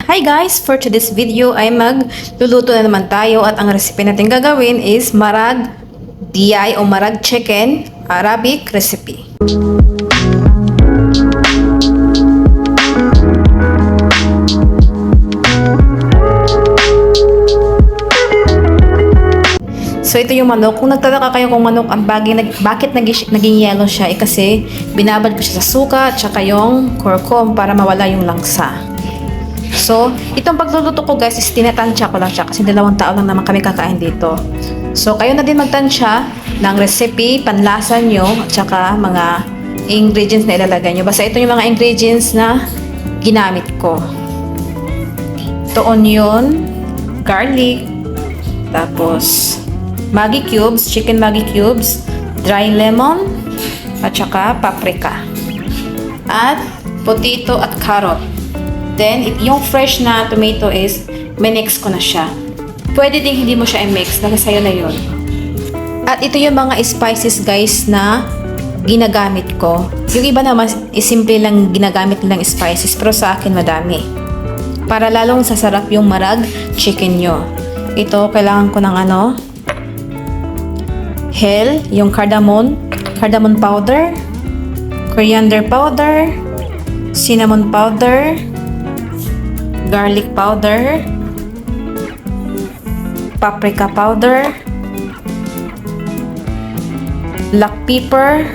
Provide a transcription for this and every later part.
Hi guys! For today's video ay magluluto na naman tayo at ang recipe natin gagawin is marag DI o marag chicken Arabic recipe. So ito yung manok. Kung nagtataka kayo kung manok ang bakit naging yellow siya, kasi binabad ko siya sa suka at saka yung curcum para mawala yung langsa. So, itong pagluluto ko guys is tinatansya ko lang siya kasi 2 tao lang naman kami kakain dito. So, kayo na din magtansya ng recipe, panlasa nyo, at saka mga ingredients na ilalagay nyo. Basta ito yung mga ingredients na ginamit ko. Ito onion, garlic, tapos Maggi cubes, chicken Maggi cubes, dry lemon, at saka paprika. At potato at carrot. Then, yung fresh na tomato is, minix ko na siya. Pwede din hindi mo siya i-mix, nakasayo na yun. At ito yung mga spices guys na ginagamit ko. Yung iba naman, simple lang ginagamit nilang spices, pero sa akin madami. Para lalong sasarap yung marag chicken nyo. Ito, kailangan ko ng hell, yung cardamom powder, coriander powder, cinnamon powder, garlic powder, paprika powder, black pepper,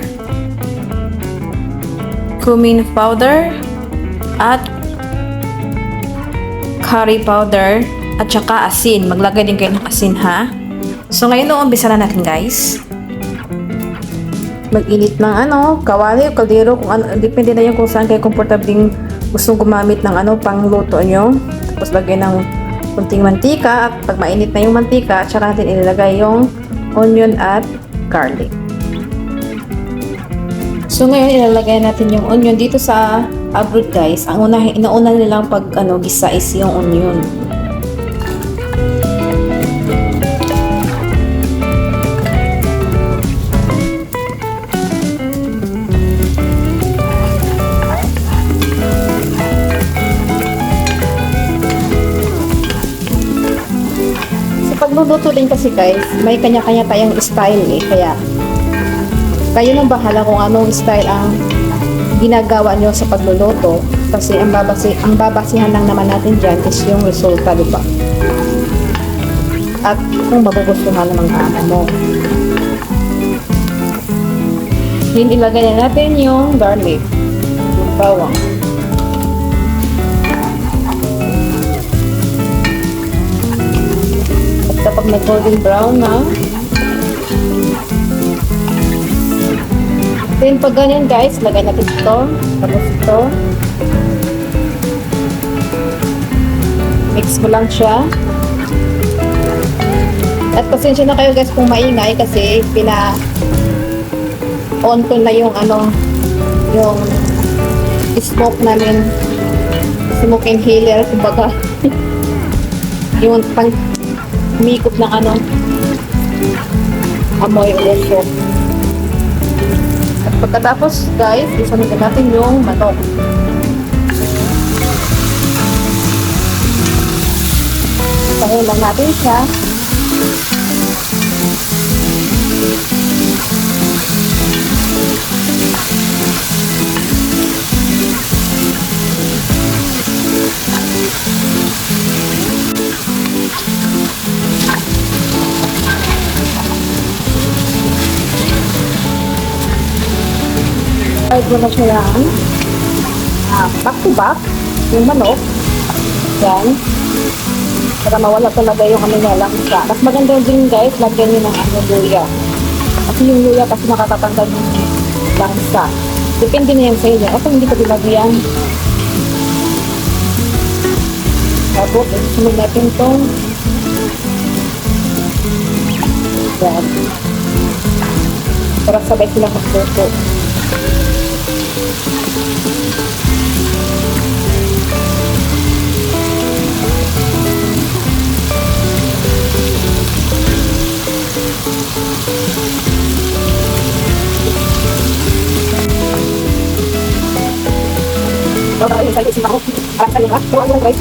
cumin powder, at curry powder, at saka asin. Maglagay din kayo ng asin ha. So ngayon umpisa na natin guys. Mag-init ng kawali o kaldero, kung depende na yung kung saan kayo komportabling gusto gumamit ng pangluto nyo. Tapos lagay ng kunting mantika, at pag mainit na yung mantika, tsaka natin ilalagay yung onion at garlic. So ngayon ilalagay natin yung onion dito sa abroad guys. Ang inauna nilang pag gisa is yung onion. Pagluluto din kasi guys, may kanya-kanya tayong style kaya kayo nang bahala kung anong style ang ginagawa nyo sa pagluluto, kasi ang babasihan lang naman natin dyan is yung resulta, diba? At kung magugustuhan naman mo. Then ilagay na natin yung garlic, yung bawang. Kapag nag-golden brown na, then pag ganyan guys, lagay natin ito, tapos ito, mix mo lang siya. At pasensya na kayo guys kung maingay, kasi on ko na yung yung smoke namin, smoke inhaler, kumbaga yung pang umikot ng amoy uso. At pagkatapos guys, isamin natin yung manok. Isahin lang natin siya. Ay, na siya lang back to back yung manok yan, para mawala talaga yung langsa. Mas maganda din guys, lagyan nyo ng luya, kasi yung luya kasi nakakatanggal yung langsa. Depende na yan sa inyo. Ako hindi ko dilagyan. Tapos sunod natin itong yan, para sabay sila magluto. Basta lang ako. Ano guys?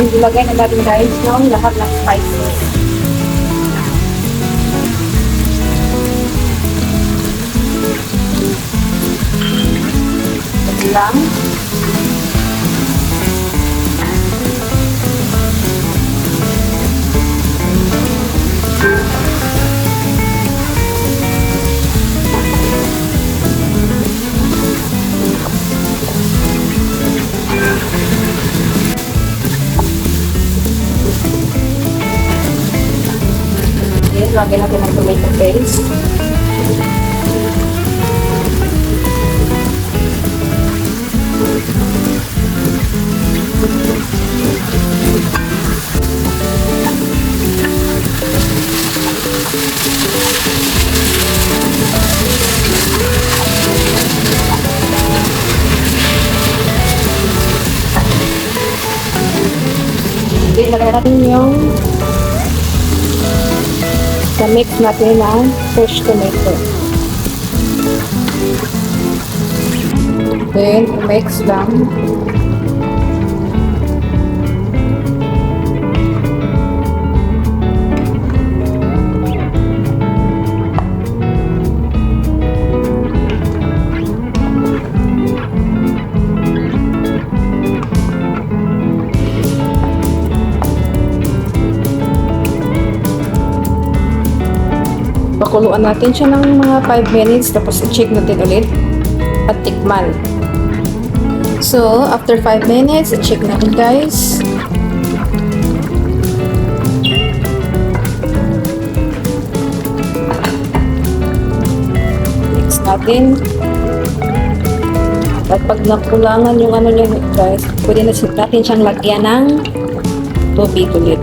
Ilagay na natin guys yung lahat ng spices. Ito lang. Lagyan natin ng tomato paste. Then, lagyan natin yung mix natin ng fresh tomato. Then, mix lang. Pakuluan natin siya ng mga 5 minutes tapos i-check natin ulit at tikman. So, after 5 minutes, i-check natin guys. Mix natin. At pag nakulangan yung ano niya guys, pwede na natin siyang lagyan ng tubig ulit.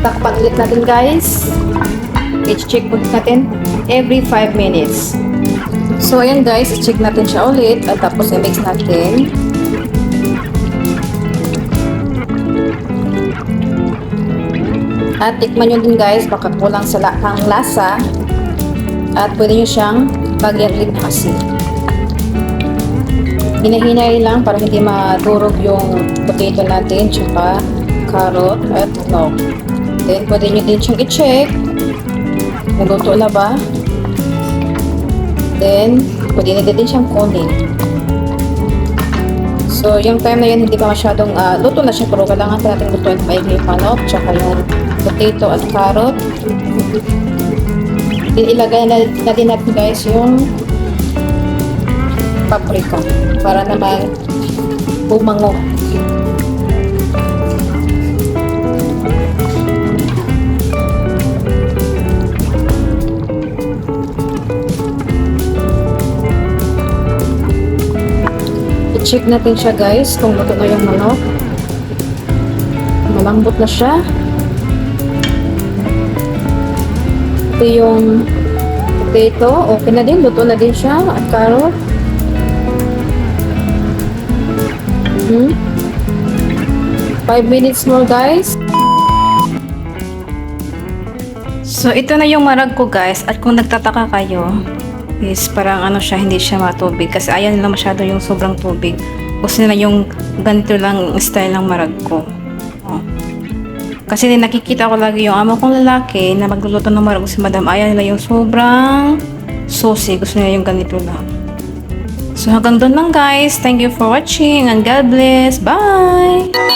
Takpan ulit natin guys. I-check ulit natin every 5 minutes. So ayan guys, i-check natin siya ulit at tapos i-mix natin. At tikman nyo din guys, baka kulang sa lasa. At pwede nyo siyang bagyan ulit ng asin. Hinahinay lang para hindi madurog yung potato natin, tsaka carrot at no. Then, pwede nyo din siyang i-check. Naluto na ba? Then, pwede na din siyang kunin. So, yung time na yun, hindi pa masyadong luto na siya. Pero kailangan pa natin lutuin maigi yung manok, tsaka yung potato at carrot. Then, ilagay na din natin guys yung paprika para naman bumango. I-check natin siya guys kung luto na yung manok. Malambot na siya. Ito yung potato. Okay na din. Luto na din siya. At carrot. 5 minutes more guys. So ito na yung marag ko guys. At kung nagtataka kayo, is parang ano siya, hindi siya matubig kasi ayaw nila masyado yung sobrang tubig. Gusto nila yung ganito lang style ng marag ko. Oh. Kasi nakikita ko lagi yung amo kong lalaki na magluluto ng marag si madam, ayaw nila yung sobrang saucy. Gusto nila yung ganito lang. So hanggang doon lang guys. Thank you for watching and God bless. Bye!